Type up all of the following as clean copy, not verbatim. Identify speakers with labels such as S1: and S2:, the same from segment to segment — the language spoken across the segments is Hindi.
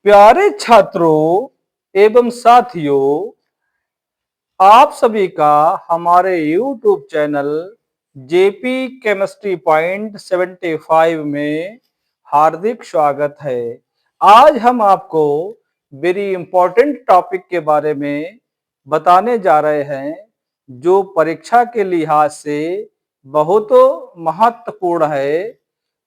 S1: प्यारे छात्रों एवं साथियों, आप सभी का हमारे YouTube channel JP chemistry point 75 में हार्दिक स्वागत है। आज हम आपको वेरी इंपॉर्टेंट टॉपिक के बारे में बताने जा रहे हैं, जो परीक्षा के लिहाज से बहुत महत्वपूर्ण है।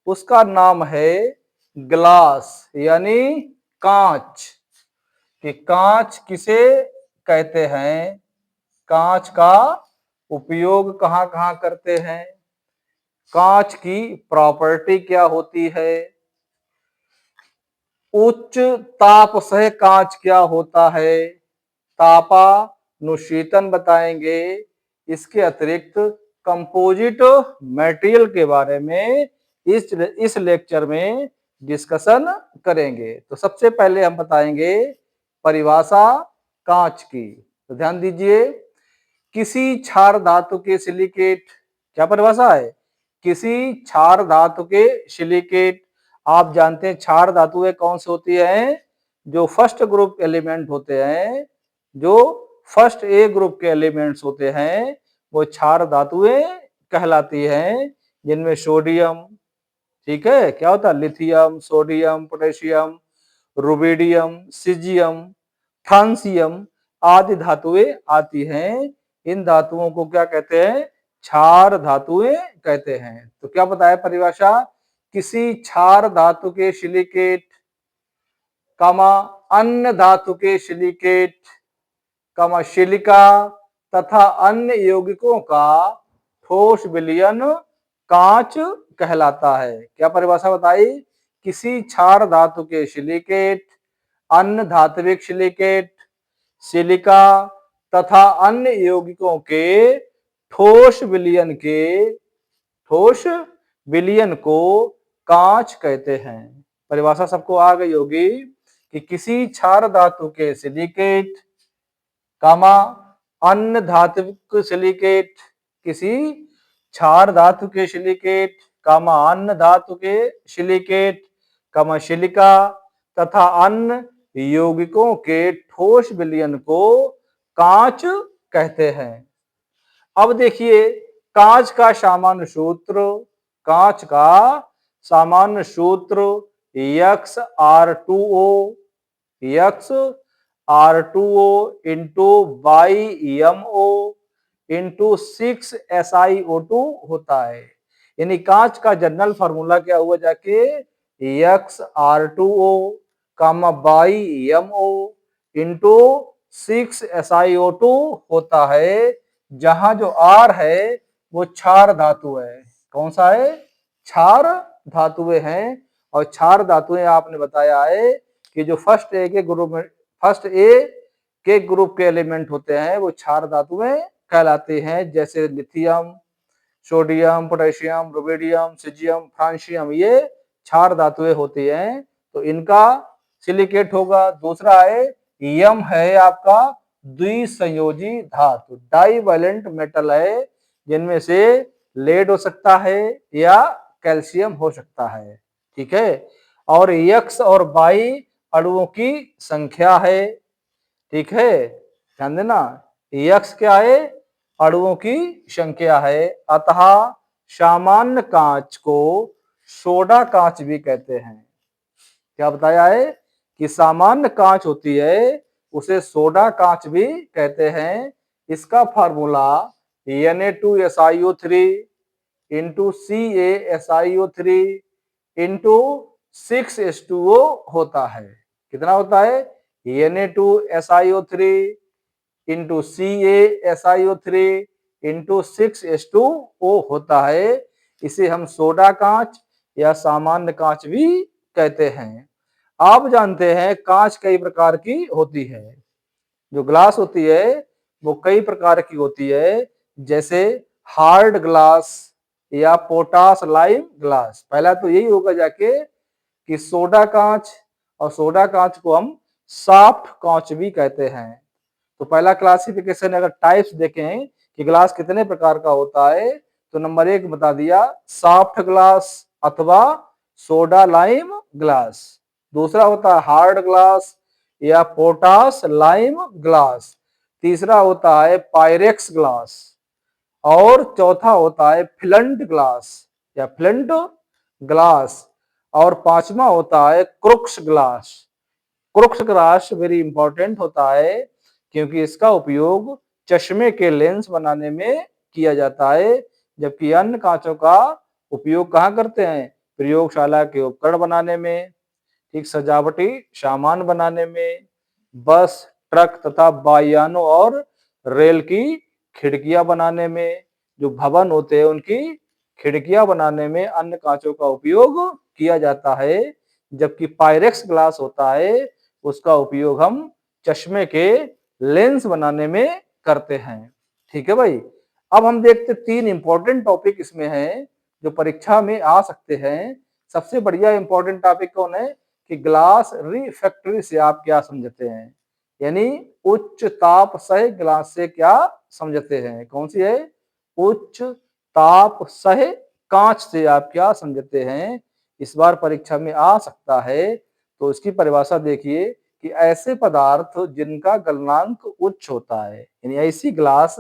S1: उसका नाम है ग्लास यानी कांच। कि कांच किसे कहते हैं, कांच का उपयोग कहाँ कहाँ करते हैं, कांच की प्रॉपर्टी क्या होती है, उच्च ताप सह कांच क्या होता है, तापानुशीतन बताएंगे। इसके अतिरिक्त कंपोजिट मटेरियल के बारे में इस लेक्चर में डिस्कशन करेंगे। तो सबसे पहले हम बताएंगे परिभाषा कांच की। तो ध्यान दीजिए, किसी क्षार धातु के सिलिकेट, क्या परिभाषा है, किसी क्षार धातु के सिलिकेट। आप जानते हैं क्षार धातुएं कौन सी होती हैं, जो फर्स्ट ग्रुप एलिमेंट होते हैं, जो फर्स्ट ए ग्रुप के एलिमेंट्स होते हैं, वो क्षार धातुएं कहलाती हैं, जिनमें सोडियम, ठीक है, क्या होता है, lithium, sodium, potassium, rubidium, caesium, francium आदि धातुएं आती हैं। इन धातुओं को क्या कहते हैं, क्षार धातुएं कहते हैं। तो क्या बताया परिभाषा, किसी क्षार धातु के सिलिकेट, कामा अन्य धातु के सिलिकेट, कामा सिलिका तथा अन्य यौगिकों का ठोस विलयन कांच कहलाता है। क्या परिभाषा बताई, किसी क्षार धातु के सिलिकेट, अन्य धात्विक सिलिकेट, सिलिका तथा अन्य यौगिकों के ठोस विलयन को कांच कहते हैं। परिभाषा सबको आ गई होगी कि किसी क्षार धातु के सिलिकेट, कामा अन्य धात्विक सिलिकेट, किसी क्षार धातु के सिलिकेट, कामा अन्य धातु के सिलिकेट, कामा सिलिका तथा अन्य यौगिकों के ठोस विलयन को कांच कहते हैं। अब देखिए, कांच का सामान्य सूत्र, कांच का सामान्य सूत्र XR2O, XR2O into YMO into 6SiO2 होता है। यानी कांच का जनरल फार्मूला क्या हुआ जाके, XR2O कामा YMO इंटू 6SiO2 होता है, जहां जो R है वो क्षार धातु है। कौन सा है, क्षार धातुएं हैं। और क्षार धातुएं आपने बताया है कि जो फर्स्ट ए के ग्रुप के एलिमेंट होते हैं वो क्षार धातुएं कहलाते हैं, जैसे lithium, sodium, potassium, rubidium, caesium, francium, ये क्षार धातुएं होती हैं। तो इनका सिलिकेट होगा। दूसरा है यम, है आपका द्विसंयोजी धातु, डाइवैलेंट मेटल है, जिनमें से लेड हो सकता है या कैल्शियम हो सकता है, ठीक है। और यक्स और बाई अणुओं की संख्या है, ठीक है, ध्यान देना, यक्स क्या है, अणुओं की संख्या है। अतः सामान्य कांच को सोडा कांच भी कहते हैं। क्या बताया है कि सामान्य कांच होती है उसे सोडा कांच भी कहते हैं। इसका formula Na2SiO3 into CaSiO3 into 6H2O होता है। कितना होता है, Na2SiO3 into CaSiO3 into 6H2O होता है। इसे हम सोडा कांच या सामान्य कांच भी कहते हैं। आप जानते हैं कांच कई प्रकार की होती है। जो ग्लास होती है वो कई प्रकार की होती है, जैसे हार्ड ग्लास या पोटास लाइम ग्लास। पहला तो यही होगा जाके कि सोडा कांच, और सोडा कांच को हम सॉफ्ट कांच भी कहते हैं। तो पहला क्लासिफिकेशन अगर टाइप्स देखें कि ग्लास कितने प्रकार का होता है, तो नंबर 1 बता दिया, सॉफ्ट ग्लास अथवा सोडा लाइम ग्लास। दूसरा होता है हार्ड ग्लास या पोटास लाइम ग्लास, तीसरा होता है पायरेक्स ग्लास, और चौथा होता है फ्लंट ग्लास या फ्लंट ग्लास, और पांचवा होता है Crookes glass. Crookes glass very important होता है क्योंकि इसका उपयोग चश्मे के लेंस बनाने में किया जाता है, जबकि अन्य कांचों का उपयोग कहाँ करते हैं, प्रयोगशाला के उपकरण बनाने में, ठीक, सजावटी सामान बनाने में, बस, ट्रक तथा वायुयानों और रेल की खिड़कियां बनाने में, जो भवन होते हैं उनकी खिड़कियां बनाने में अन्य कांचों का उपयोग किया जाता है, जबकि पायरेक्स ग्लास होता है उसका उपयोग हम चश्मे के लेंस बनाने में करते हैं। ठीक है भाई। अब हम देखते तीन इंपॉर्टेंट टॉपिक इसमें हैं जो परीक्षा में आ सकते हैं। सबसे बढ़िया इंपॉर्टेंट टॉपिक कौन है कि ग्लास रिफ्रैक्टरी से आप क्या समझते हैं, यानी उच्च ताप सह ग्लास से क्या समझते हैं। कौन सी है, उच्च ताप सह कांच से आप क्या समझते हैं, इस बार परीक्षा में आ सकता है। तो इसकी परिभाषा देखिए कि ऐसे पदार्थ जिनका गलनांक उच्च होता है, यानी ऐसी ग्लास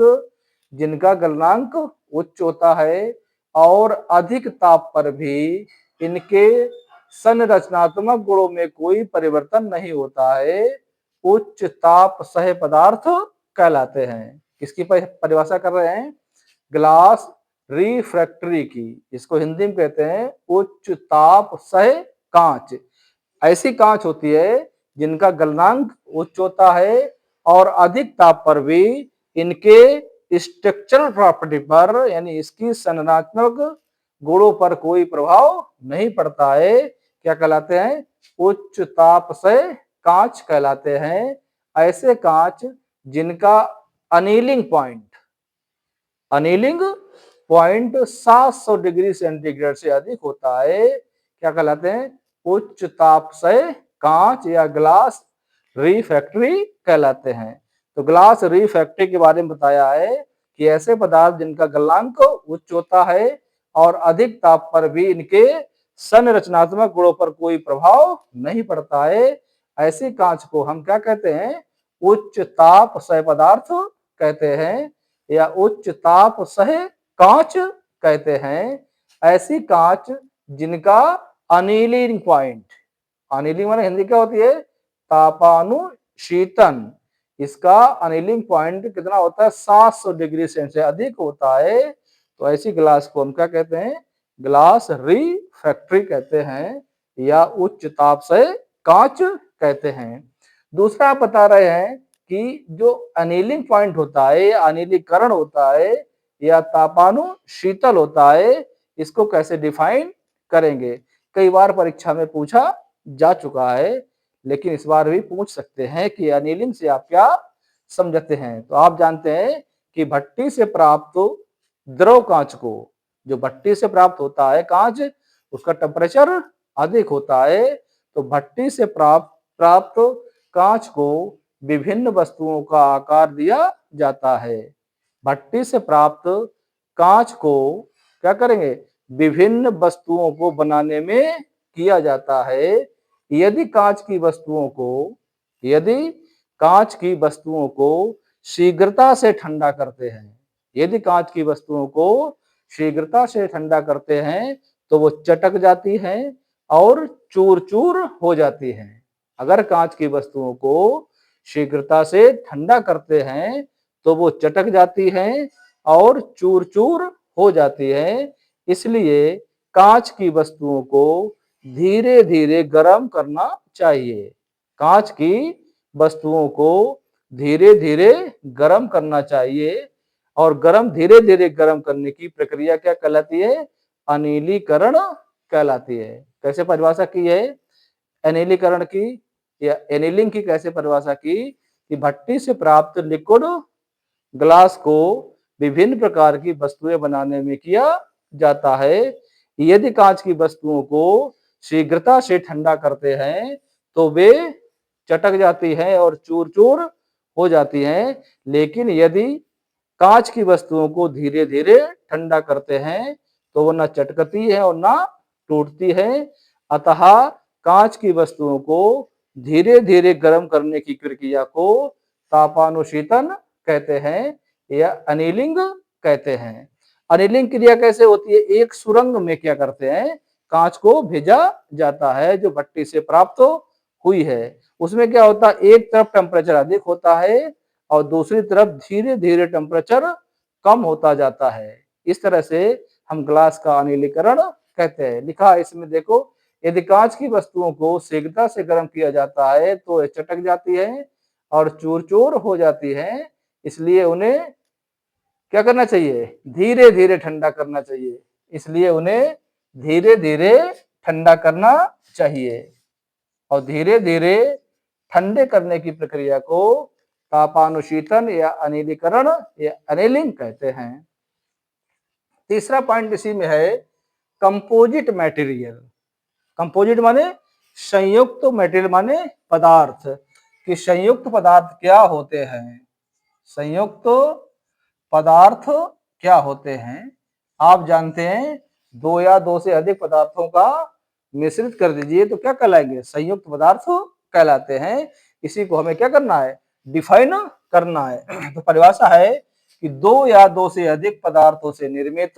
S1: जिनका गलनांक उच्च होता है और अधिक ताप पर भी इनके संरचनात्मक गुणों में कोई परिवर्तन नहीं होता है, उच्च ताप सह पदार्थ कहलाते हैं। किसकी परिभाषा कर रहे हैं, ग्लास रिफ्रैक्टरी की। इसको हिंदी में कहते हैं उच्च ताप सह कांच। ऐसी कांच होती है जिनका गलनांक उच्च होता है और अधिक ताप पर भी इनके स्ट्रक्चरल प्रॉपर्टी पर, यानी इसकी संरचनात्मक गुणों पर कोई प्रभाव नहीं पड़ता है। क्या कहलाते हैं, उच्च ताप से कांच कहलाते हैं। ऐसे कांच जिनका अनीलिंग पॉइंट 700 डिग्री सेंटीग्रेड से अधिक होता है, क्या कहलाते हैं, उच्च ताप से कांच या ग्लास रिफ्रैक्टरी कहलाते हैं। तो ग्लास रिफ्रैक्टरी के बारे में बताया है कि ऐसे पदार्थ जिनका गलनांक उच्च होता है और अधिक ताप पर भी इनके संरचनात्मक गुणों पर कोई प्रभाव नहीं पड़ता है, ऐसी कांच को हम क्या कहते हैं, उच्च ताप सह पदार्थ कहते हैं या उच्च ताप सह कांच कहते हैं। ऐसी कांच जिनका अनिलिंग पॉइंट, अनिलिंग माने हिंदी क्या होती है, तापानुशीतन, इसका अनिलिंग पॉइंट कितना होता है, 700 डिग्री सेंटीग्रेड से अधिक होता है। तो ऐसी ग्लास को हम क्या कहते हैं, ग्लास रिफ्रैक्टरी कहते हैं या उच्च ताप से कांच कहते हैं। दूसरा आप बता रहे हैं कि जो अनिलिंग पॉइंट होता है, अनिलीकरण होता है या तापानुशीतल होता है, इसको कैसे डिफाइन करेंगे। कई बार परीक्षा में पूछा जा चुका है, लेकिन इस बार भी पूछ सकते हैं कि अनिलिंग से आप क्या समझते हैं। तो आप जानते हैं कि भट्टी से प्राप्त द्रव कांच को, जो भट्टी से प्राप्त होता है कांच, उसका टेम्परेचर अधिक होता है। तो भट्टी से प्राप्त कांच को विभिन्न वस्तुओं का आकार दिया जाता है। भट्टी से प्राप्त कांच को क्या करेंगे, विभिन्न वस्तुओं को बनाने में किया जाता है। यदि कांच की वस्तुओं को शीघ्रता से ठंडा करते हैं, यदि कांच की वस्तुओं को शीघ्रता से ठंडा करते हैं तो वो चटक जाती हैं और चूर चूर हो जाती हैं। अगर कांच की वस्तुओं को शीघ्रता से ठंडा करते हैं तो वो चटक जाती हैं और चूर चूर हो जाती हैं। इसलिए कांच की वस्तुओं को धीरे धीरे गर्म करना चाहिए। कांच की वस्तुओं को धीरे धीरे गर्म करना चाहिए और धीरे धीरे गर्म करने की प्रक्रिया क्या कहलाती है, अनिलीकरण कहलाती है। कैसे परिभाषा की है अनिलीकरण की या एनिलिंग की, कैसे परिभाषा की कि भट्टी से प्राप्त लिक्विड ग्लास को विभिन्न प्रकार की वस्तुएं बनाने में किया जाता है। यदि कांच की वस्तुओं को शीघ्रता से ठंडा करते हैं तो वे चटक जाती हैं और चूर चूर हो जाती हैं, लेकिन यदि कांच की वस्तुओं को धीरे धीरे ठंडा करते हैं तो वो न चटकती है और ना टूटती है। अतः कांच की वस्तुओं को धीरे धीरे गर्म करने की प्रक्रिया को तापानुशीतन कहते हैं या अनिलिंग कहते हैं। अनिलिंग क्रिया कैसे होती है? एक सुरंग में क्या करते हैं, कांच को भेजा जाता है जो भट्टी से प्राप्त हुई है। उसमें क्या होता है, एक तरफ टेम्परेचर अधिक होता है और दूसरी तरफ धीरे धीरे टेम्परेचर कम होता जाता है। इस तरह से हम ग्लास का अनिलीकरण कहते हैं। लिखा है इसमें देखो, यदि कांच की वस्तुओं को शीघ्रता से गर्म किया जाता है तो ये चटक जाती है और चूर चूर हो जाती है, इसलिए उन्हें क्या करना चाहिए, धीरे धीरे ठंडा करना चाहिए। इसलिए उन्हें धीरे धीरे ठंडा करना चाहिए और धीरे धीरे ठंडे करने की प्रक्रिया को तापानुशीतन या अनिलीकरण या अनिलिंग कहते हैं। तीसरा पॉइंट इसी में है, कंपोजिट मटेरियल। कंपोजिट माने संयुक्त, मटेरियल माने पदार्थ। कि संयुक्त पदार्थ क्या होते हैं, संयुक्त पदार्थ क्या होते हैं? आप जानते हैं, दो या दो से अधिक पदार्थों का मिश्रित कर दीजिए तो क्या कहलाएंगे, संयुक्त पदार्थ कहलाते हैं। इसी को हमें क्या करना है, डिफाइन करना है। तो परिभाषा है कि दो या दो से अधिक पदार्थों से निर्मित,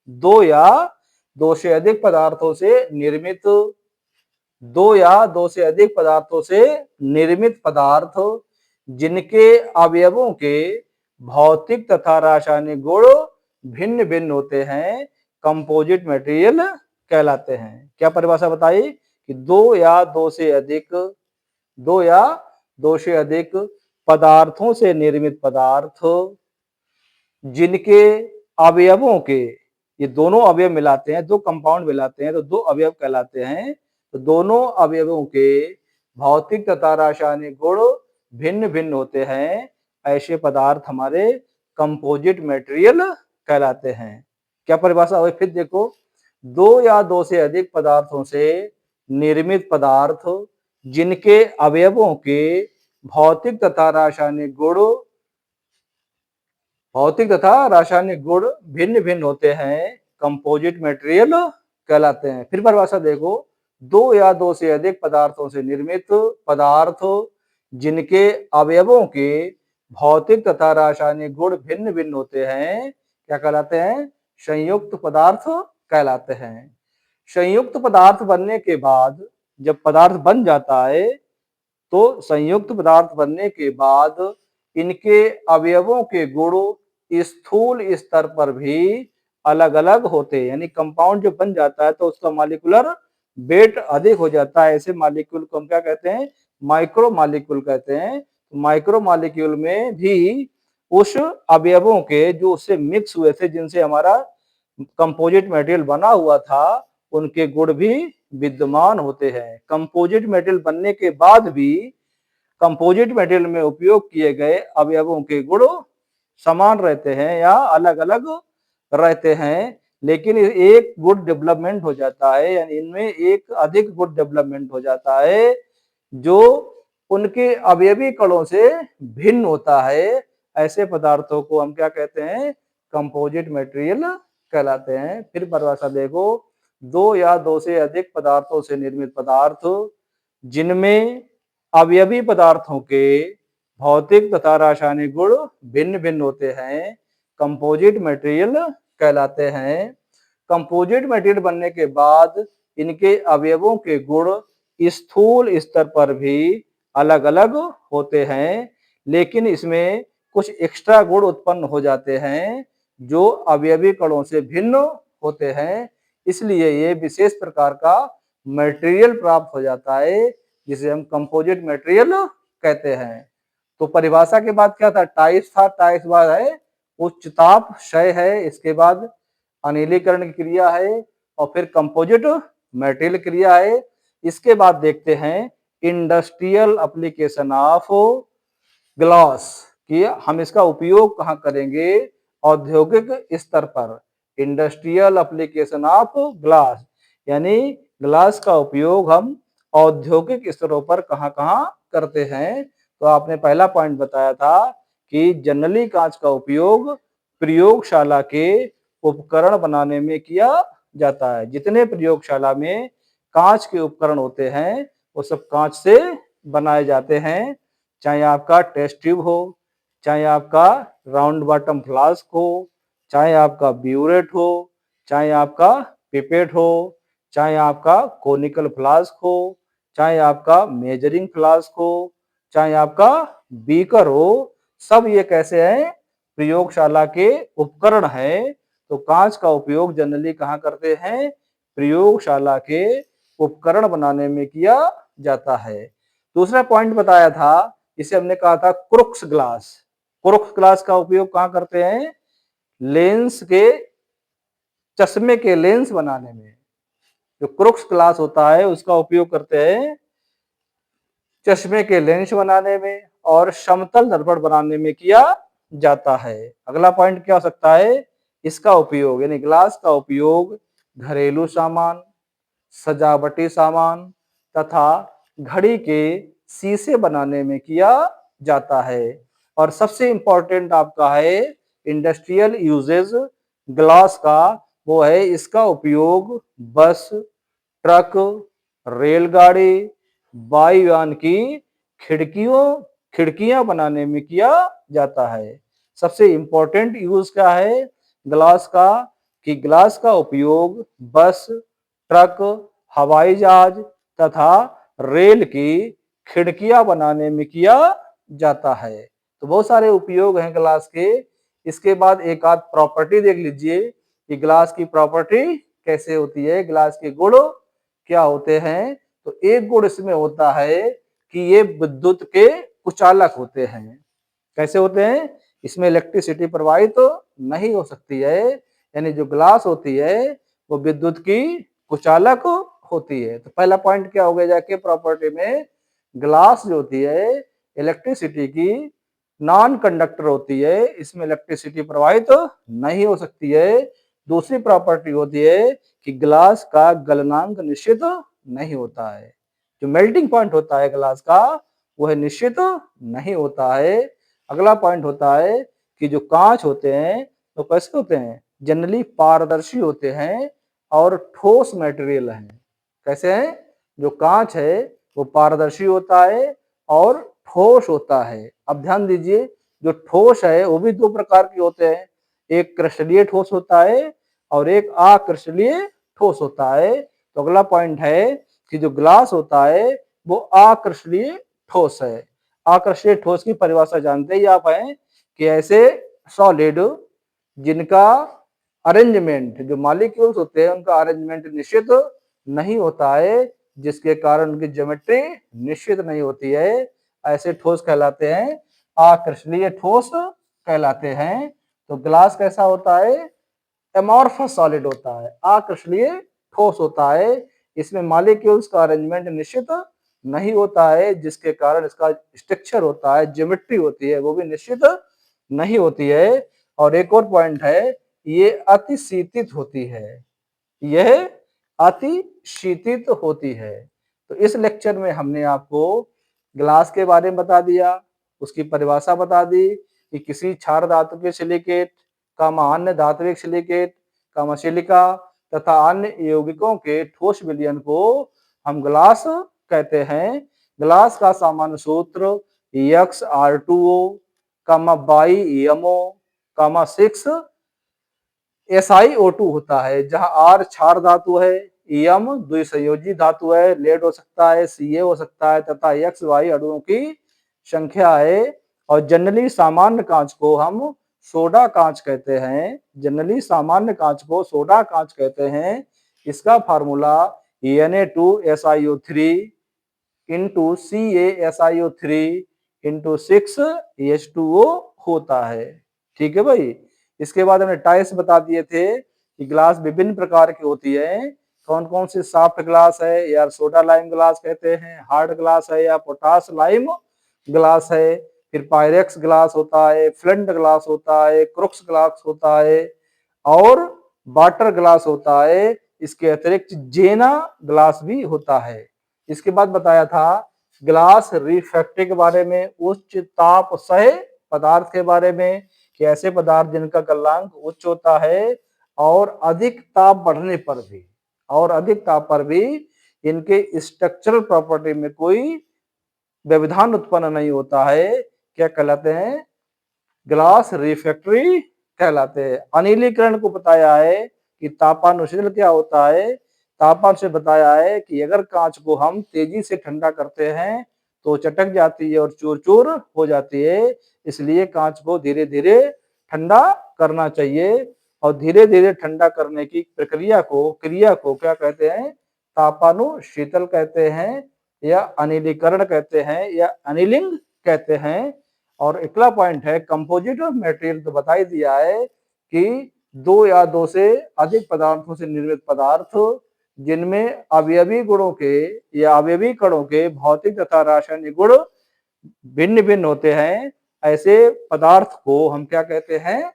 S1: दो या दो से अधिक पदार्थों से निर्मित, दो या दो से अधिक पदार्थों से निर्मित पदार्थ जिनके अवयवों के भौतिक तथा रासायनिक गुण भिन्न भिन्न होते हैं, कंपोजिट मटेरियल कहलाते हैं। क्या परिभाषा बताई कि दो या दो से अधिक पदार्थों से निर्मित पदार्थ जिनके अवयवों के, ये दोनों अवयव मिलाते हैं, दो कंपाउंड मिलाते हैं तो दो अवयव कहलाते हैं। तो दोनों अवयवों के भौतिक तथा रासायनिक गुण भिन्न भिन्न होते हैं, ऐसे पदार्थ हमारे कंपोजिट मटेरियल कहलाते हैं। क्या परिभाषा हुई फिर देखो, दो या दो से अधिक पदार्थों से निर्मित पदार्थ जिनके अवयवों के भौतिक तथा रासायनिक गुण भिन्न भिन्न होते हैं, कंपोजिट मटेरियल कहलाते हैं। फिर परिभाषा देखो, दो या दो से अधिक पदार्थों से निर्मित पदार्थ जिनके अवयवों के भौतिक तथा रासायनिक गुण भिन्न भिन्न होते हैं, क्या कहलाते हैं, संयुक्त पदार्थ कहलाते हैं। संयुक्त पदार्थ बनने के बाद, जब पदार्थ बन जाता है तो संयुक्त पदार्थ बनने के बाद इनके अवयवों के गुण स्थूल स्तर पर भी अलग अलग होते हैं। यानी कंपाउंड जो बन जाता है तो उसका मॉलिक्यूलर वेट अधिक हो जाता है। ऐसे मॉलिक्यूल को हम क्या कहते हैं, माइक्रो मॉलिक्यूल कहते हैं। माइक्रो मॉलिक्यूल में भी उस अवयवों के जो उससे मिक्स हुए थे, जिनसे हमारा कंपोजिट मटेरियल बना हुआ था, उनके गुण भी विद्यमान होते हैं। कंपोजिट मटेरियल बनने के बाद भी कंपोजिट मटेरियल में उपयोग किए गए अवयवों के गुण समान रहते हैं या अलग अलग रहते हैं, लेकिन एक गुड डेवलपमेंट हो जाता है, यानी इनमें एक अधिक गुड डेवलपमेंट हो जाता है जो उनके अवयवी कणों से भिन्न होता है। ऐसे पदार्थों को हम क्या कहते हैं, कंपोजिट मटेरियल कहलाते हैं। फिर परिभाषा देखो, दो या दो से अधिक पदार्थों से निर्मित पदार्थ जिनमें अवयवी पदार्थों के भौतिक तथा रासायनिक गुण भिन्न भिन्न होते हैं, कंपोजिट मटेरियल कहलाते हैं। कंपोजिट मटेरियल बनने के बाद इनके अवयवों के गुण स्थूल स्तर पर भी अलग अलग होते हैं, लेकिन इसमें कुछ एक्स्ट्रा गुण उत्पन्न हो जाते हैं जो अवयवी कणों से भिन्न होते हैं। इसलिए ये विशेष प्रकार का मटेरियल प्राप्त हो जाता है जिसे हम कंपोजिट मटेरियल कहते हैं। तो परिभाषा के बाद क्या था, टाइप्स था, टाइप्स बाद है उच्च ताप क्षय है, इसके बाद अनिलीकरण की क्रिया है और फिर कंपोजिट मटेरियल क्रिया है। इसके बाद देखते हैं इंडस्ट्रियल एप्लीकेशन ऑफ ग्लास, कि हम इसका उपयोग कहाँ करेंगे, औद्योगिक स्तर पर। इंडस्ट्रियल एप्लीकेशन ऑफ ग्लास, यानी ग्लास का उपयोग हम औद्योगिक स्तरों पर कहाँ कहाँ करते हैं। तो आपने पहला पॉइंट बताया था कि जनरली कांच का उपयोग प्रयोगशाला के उपकरण बनाने में किया जाता है। जितने प्रयोगशाला में कांच के उपकरण होते हैं वो सब कांच से बनाए जाते हैं, चाहे आपका टेस्ट ट्यूब हो, चाहे आपका राउंड बॉटम फ्लास्क हो, चाहे आपका ब्यूरेट हो, चाहे आपका पिपेट हो, चाहे आपका कोनिकल फ्लास्क हो, चाहे आपका मेजरिंग फ्लास्क हो, चाहे आपका बीकर हो, सब ये कैसे हैं, प्रयोगशाला के उपकरण हैं। तो कांच का उपयोग जनरली कहाँ करते हैं, प्रयोगशाला के उपकरण बनाने में किया जाता है। दूसरा पॉइंट बताया था, इसे हमने कहा था क्रुक्स ग्लास। क्रुक्स ग्लास का उपयोग कहाँ करते हैं, लेंस के, चश्मे के लेंस बनाने में। जो क्रुक्स ग्लास होता है उसका उपयोग करते हैं चश्मे के लेंस बनाने में और समतल दर्पण बनाने में किया जाता है। अगला पॉइंट क्या हो सकता है, इसका उपयोग यानी ग्लास का उपयोग घरेलू सामान, सजावटी सामान तथा घड़ी के शीशे बनाने में किया जाता है। और सबसे इंपॉर्टेंट आपका है इंडस्ट्रियल यूजेज ग्लास का, वो है इसका उपयोग बस, ट्रक, रेलगाड़ी, वायुयान की खिड़कियां बनाने में किया जाता है। सबसे इंपॉर्टेंट यूज क्या है ग्लास का, कि ग्लास का उपयोग बस, ट्रक, हवाई जहाज तथा रेल की खिड़कियां बनाने में किया जाता है। तो बहुत सारे उपयोग हैं ग्लास के। इसके बाद एक आध प्रॉपर्टी देख लीजिए कि ग्लास की प्रॉपर्टी कैसे होती है, ग्लास के गुण क्या होते हैं। तो एक गुण इसमें होता है कि ये विद्युत के कुचालक होते हैं। कैसे होते हैं, इसमें इलेक्ट्रिसिटी प्रवाहित तो नहीं हो सकती है, यानी जो ग्लास होती है वो विद्युत की कुचालक होती है। तो पहला पॉइंट क्या हो गया जाके प्रॉपर्टी में, ग्लास जो होती है इलेक्ट्रिसिटी की नॉन कंडक्टर होती है, इसमें इलेक्ट्रिसिटी प्रवाहित तो नहीं हो सकती है। दूसरी प्रॉपर्टी होती है कि ग्लास का गलनांक निश्चित नहीं होता है। जो मेल्टिंग पॉइंट होता है ग्लास का वह निश्चित नहीं होता है। अगला पॉइंट होता है कि जो कांच होते हैं तो कैसे होते हैं, जनरली पारदर्शी होते हैं और ठोस मटेरियल हैं। कैसे हैं, जो कांच है वो पारदर्शी होता है और ठोस होता है। अब ध्यान दीजिए, जो ठोस है वो भी दो प्रकार के होते हैं, एक क्रिस्टलीय ठोस होता है और एक अक्रिस्टलीय ठोस होता है। तो अगला पॉइंट है कि जो ग्लास होता है वो अक्रिस्टलीय ठोस है। अक्रिस्टलीय ठोस की परिभाषा जानते ही आप हैं कि ऐसे सॉलिड जिनका अरेंजमेंट, जो मॉलिक्यूल्स होते हैं उनका अरेंजमेंट निश्चित नहीं होता है, जिसके कारण उनकी ज्योमेट्री निश्चित नहीं होती है, ऐसे ठोस कहलाते हैं, अक्रिस्टलीय ठोस कहलाते हैं। तो ग्लास कैसा होता है, एमॉर्फस सॉलिड होता है, अक्रिस्टलीय ठोस होता है। इसमें मॉलिक्यूल्स का अरेंजमेंट निश्चित नहीं होता है, जिसके कारण इसका स्ट्रक्चर होता है, ज्योमेट्री होती है, वो भी निश्चित नहीं होती है। और एक और पॉइंट है, ये अतिशीतित होती है, यह अतिशीतित होती है। तो इस लेक्चर में हमने आपको ग्लास के बारे में बता दिया, उसकी परिभाषा बता दी कि किसी क्षार धातु के सिलिकेट अन्य धात्विक सिलिकेट सिलिका तथा अन्य यौगिकों के ठोस विलयन को हम ग्लास कहते हैं। ग्लास का सामान्य सूत्र XR2O, BiMO, 6 SiO2 होता है, जहां R क्षार धातु है, M द्विसंयोजी धातु है, लेड हो सकता है, Ca हो सकता है तथा XY अणुओं की संख्या है। और जनरली सामान्य कांच को हम सोडा कांच कहते हैं, जनरली सामान्य कांच को सोडा कांच कहते हैं। इसका formula Na2SiO3 into CaSiO3 into 6H2O होता है। ठीक है भाई। इसके बाद हमने टाइप्स बता दिए थे कि ग्लास विभिन्न प्रकार की होती है, कौन कौन सी, सॉफ्ट ग्लास है या सोडा लाइम ग्लास कहते हैं, हार्ड ग्लास है या पोटास लाइम ग्लास है, फिर पायरेक्स ग्लास होता है, फ्लिंट ग्लास होता है, क्रुक्स ग्लास होता है और वाटर ग्लास होता है। इसके अतिरिक्त जेना ग्लास भी होता है। इसके बाद बताया था ग्लास रिफ्रैक्टिव के बारे में, उच्च ताप सह पदार्थ के बारे में कि ऐसे पदार्थ जिनका गलनांक उच्च होता है और अधिक ताप बढ़ने पर भी इनके स्ट्रक्चरल प्रॉपर्टी में कोई व्यवधान उत्पन्न नहीं होता है, क्या कहलाते हैं? ग्लास रिफ्रैक्टरी कहलाते हैं। अनिलीकरण को बताया है कि तापानुशीतल क्या होता है? तापमान से बताया है कि अगर कांच को हम तेजी से ठंडा करते हैं तो चटक जाती है और चूर-चूर हो जाती है, इसलिए कांच को धीरे-धीरे ठंडा करना चाहिए और धीरे-धीरे ठंडा करने की क्रिया को क्या कहते हैं? तापानुशीतल कहते हैं या अनिलीकरण कहते हैं या अनिलिंग कहते हैं। और अगला पॉइंट है कंपोजिट मटेरियल, तो बता ही दिया है कि दो या दो से अधिक पदार्थों से निर्मित पदार्थ जिनमें अवयवी गुणों के या अवयवी कणों के भौतिक तथा रासायनिक गुण भिन्न-भिन्न होते हैं, ऐसे पदार्थ को हम क्या कहते हैं?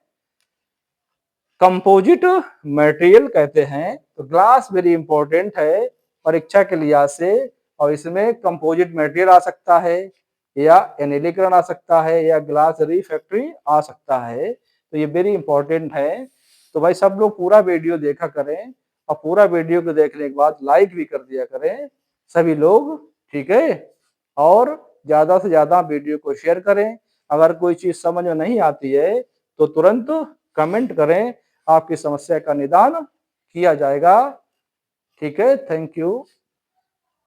S1: कंपोजिट मटेरियल कहते हैं। तो ग्लास वेरी इंपॉर्टेंट है परीक्षा के लिहाज से, और इसमें कंपोजिट मटेरियल आ सकता है या एनिलीकरण आ सकता है या ग्लास रिफ्रैक्टरी आ सकता है। तो ये वेरी इंपॉर्टेंट है। तो भाई सब लोग पूरा वीडियो देखा करें और पूरा वीडियो को देखने के बाद लाइक भी कर दिया करें सभी लोग, ठीक है? और ज्यादा से ज्यादा वीडियो को शेयर करें। अगर कोई चीज समझ में नहीं आती है तो तुरंत कमेंट करें, आपकी समस्या का निदान किया जाएगा। ठीक है, थैंक यू।